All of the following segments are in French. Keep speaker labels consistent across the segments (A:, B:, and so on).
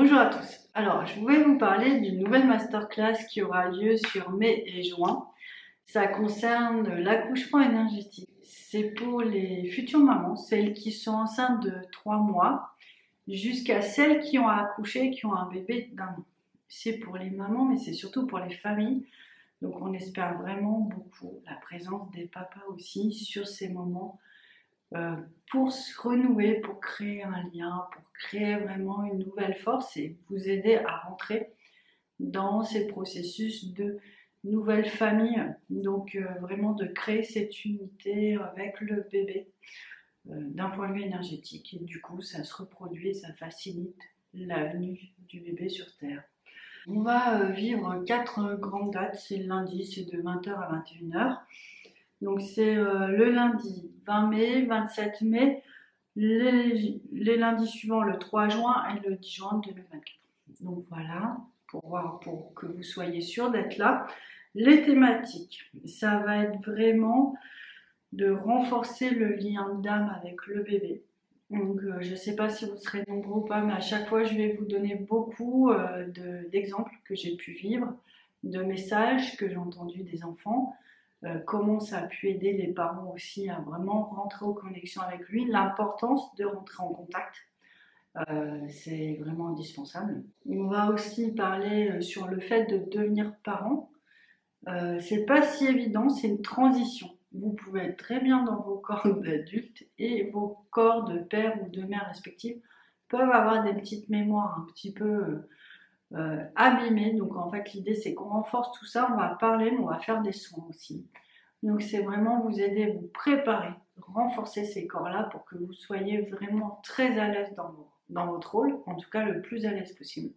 A: Bonjour à tous. Alors, je voulais vous parler d'une nouvelle masterclass qui aura lieu sur mai et juin. Ça concerne l'accouchement énergétique. C'est pour les futures mamans, celles qui sont enceintes de 3 mois, jusqu'à celles qui ont accouché et qui ont un bébé d'1 an. C'est pour les mamans, mais c'est surtout pour les familles. Donc, on espère vraiment beaucoup la présence des papas aussi sur ces moments pour se renouer, pour créer un lien, pour créer vraiment une nouvelle force et vous aider à rentrer dans ces processus de nouvelle famille. Donc vraiment de créer cette unité avec le bébé d'un point de vue énergétique. Et du coup, ça se reproduit et ça facilite la venue du bébé sur Terre. On va vivre 4 grandes dates. C'est le lundi, c'est de 20h à 21h. Donc c'est le lundi 20 mai, 27 mai, les lundis suivants le 3 juin et le 10 juin 2024. Donc voilà, pour que vous soyez sûr d'être là. Les thématiques, ça va être vraiment de renforcer le lien d'âme avec le bébé. Donc je ne sais pas si vous serez nombreux ou pas, mais à chaque fois je vais vous donner beaucoup d'exemples que j'ai pu vivre, de messages que j'ai entendus des enfants. Comment ça a pu aider les parents aussi à vraiment rentrer en connexion avec lui, l'importance de rentrer en contact, c'est vraiment indispensable. On va aussi parler sur le fait de devenir parent. C'est pas si évident, c'est une transition. Vous pouvez être très bien dans vos corps d'adultes et vos corps de père ou de mère respectifs peuvent avoir des petites mémoires un petit peu abîmées. Donc en fait l'idée c'est qu'on renforce tout ça, on va parler mais on va faire des soins aussi. Donc c'est vraiment vous aider à vous préparer, renforcer ces corps-là pour que vous soyez vraiment très à l'aise dans votre rôle, en tout cas le plus à l'aise possible.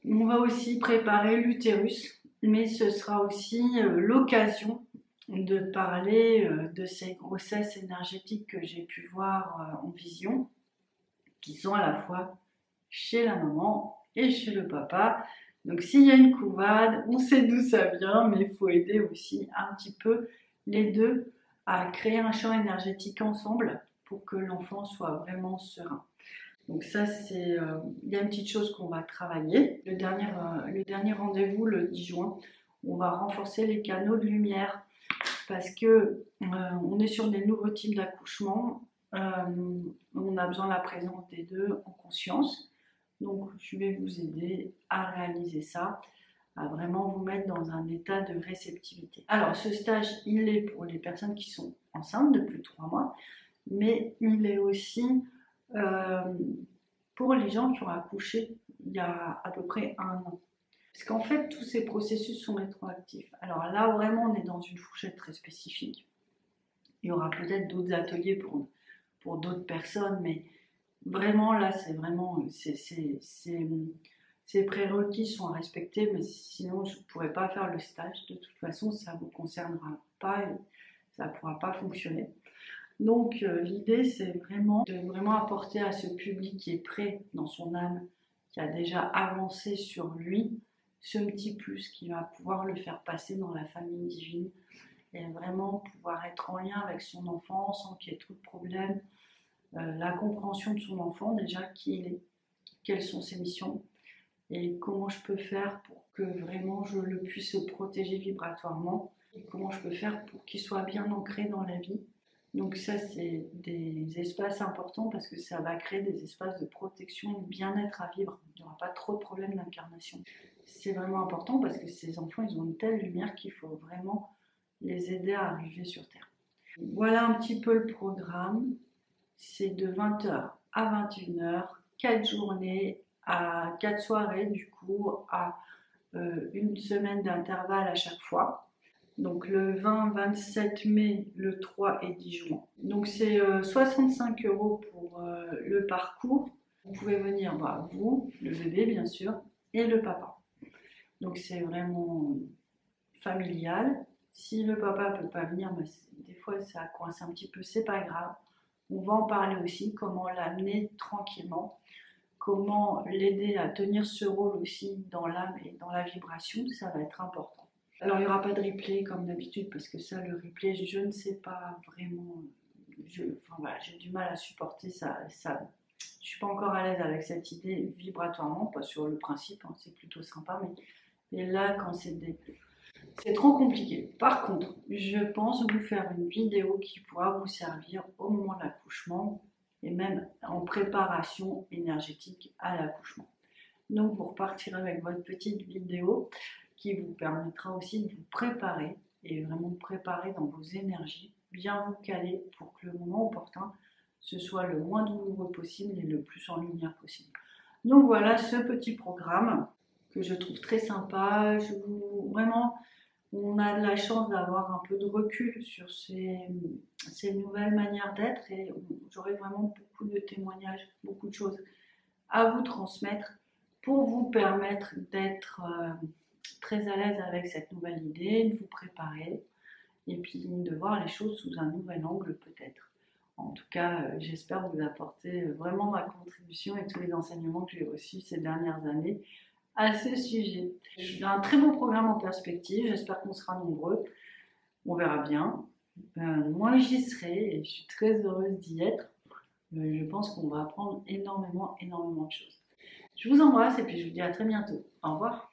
A: On va aussi préparer l'utérus, mais ce sera aussi l'occasion de parler de ces grossesses énergétiques que j'ai pu voir en vision, qui sont à la fois chez la maman et chez le papa. Donc s'il y a une couvade, on sait d'où ça vient, mais il faut aider aussi un petit peu les deux à créer un champ énergétique ensemble pour que l'enfant soit vraiment serein. Donc ça, il y a une petite chose qu'on va travailler. Le dernier rendez-vous, le 10 juin, on va renforcer les canaux de lumière parce que on est sur des nouveaux types d'accouchement. On a besoin de la présence des deux en conscience. Donc je vais vous aider à réaliser ça, à vraiment vous mettre dans un état de réceptivité. Alors ce stage, il est pour les personnes qui sont enceintes de plus de 3 mois, mais il est aussi pour les gens qui ont accouché il y a à peu près 1 an. Parce qu'en fait, tous ces processus sont rétroactifs. Alors là, vraiment, on est dans une fourchette très spécifique. Il y aura peut-être d'autres ateliers pour d'autres personnes, mais vraiment, là, c'est vraiment... Ces prérequis sont à respecter, mais sinon, je ne pourrais pas faire le stage. De toute façon, ça ne vous concernera pas et ça ne pourra pas fonctionner. Donc l'idée c'est vraiment de vraiment apporter à ce public qui est prêt dans son âme, qui a déjà avancé sur lui, ce petit plus qui va pouvoir le faire passer dans la famille divine et vraiment pouvoir être en lien avec son enfant sans qu'il y ait trop de problèmes, la compréhension de son enfant déjà, qui il est, quelles sont ses missions et comment je peux faire pour que vraiment je le puisse protéger vibratoirement et comment je peux faire pour qu'il soit bien ancré dans la vie. Donc ça, c'est des espaces importants parce que ça va créer des espaces de protection et de bien-être à vivre. Il n'y aura pas trop de problèmes d'incarnation. C'est vraiment important parce que ces enfants, ils ont une telle lumière qu'il faut vraiment les aider à arriver sur Terre. Voilà un petit peu le programme. C'est de 20h à 21h, 4 journées, à 4 soirées du coup, à une semaine d'intervalle à chaque fois. Donc le 20, 27 mai, le 3 et 10 juin. Donc c'est 65 € pour le parcours. Vous pouvez venir, vous, le bébé bien sûr, et le papa. Donc c'est vraiment familial. Si le papa ne peut pas venir, des fois ça coince un petit peu, c'est pas grave. On va en parler aussi, comment l'amener tranquillement, comment l'aider à tenir ce rôle aussi dans l'âme et dans la vibration, ça va être important. Alors, il n'y aura pas de replay comme d'habitude parce que ça, le replay, je ne sais pas vraiment. J'ai du mal à supporter ça Je suis pas encore à l'aise avec cette idée vibratoirement, pas sur le principe, hein, c'est plutôt sympa, mais là, quand c'est trop compliqué. Par contre, je pense vous faire une vidéo qui pourra vous servir au moment de l'accouchement et même en préparation énergétique à l'accouchement. Donc vous repartirez avec votre petite vidéo qui vous permettra aussi de vous préparer et vraiment de préparer dans vos énergies, bien vous caler pour que le moment opportun ce soit le moins douloureux possible et le plus en lumière possible. Donc voilà ce petit programme que je trouve très sympa. Vraiment, on a de la chance d'avoir un peu de recul sur ces nouvelles manières d'être et j'aurai vraiment beaucoup de témoignages, beaucoup de choses à vous transmettre pour vous permettre d'être très à l'aise avec cette nouvelle idée, de vous préparer et puis de voir les choses sous un nouvel angle peut-être. En tout cas, j'espère vous apporter vraiment ma contribution et tous les enseignements que j'ai reçus ces dernières années à ce sujet. J'ai un très beau programme en perspective, j'espère qu'on sera nombreux, on verra bien. Moi j'y serai et je suis très heureuse d'y être. Je pense qu'on va apprendre énormément de choses. Je vous embrasse et puis je vous dis à très bientôt. Au revoir.